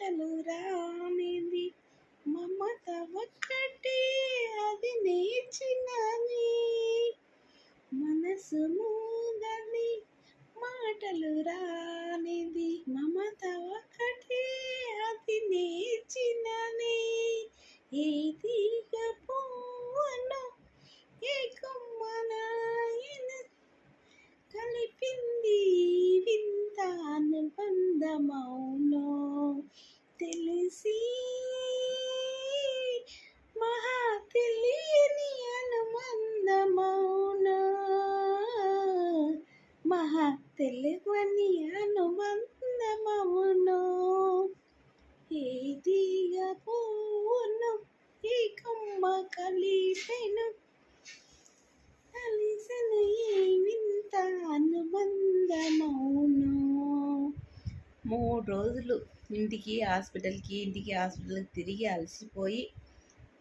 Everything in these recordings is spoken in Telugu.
మాటలు రానిది మమత ఒక్కటే అది నేర్చినది మనసు మూగని మాటలు రానిది మమత ఒక్కటే అది నేర్చినది ఏ తీగ పువ్వును ఏ కొమ్మనాయన కలిపింది వింత అనుబంధమౌనో తెలిసి మహా తెలియని అనుబంధమౌనో మహా తెలియని అనుబంధమౌనో ఏ తీగ పువ్వును ఈ కొమ్మ కలిపెను కలిసెను ఈ వింత అనుబంధమౌనో 3 రోజులు ఇంటికి హాస్పిటల్కి తిరిగి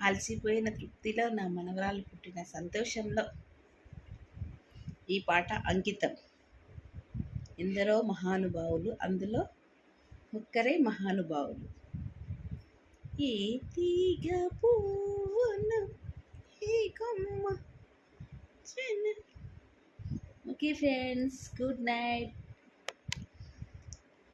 అలసిపోయిన తృప్తిలో నా మనవరాలు పుట్టిన సంతోషంలో ఈ పాట అంకితం. ఎందరో మహానుభావులు, అందులో ఒక్కరే మహానుభావులు. ఏ తీగ పువ్వును ఈ కొమ్మ. Okay friends, good night.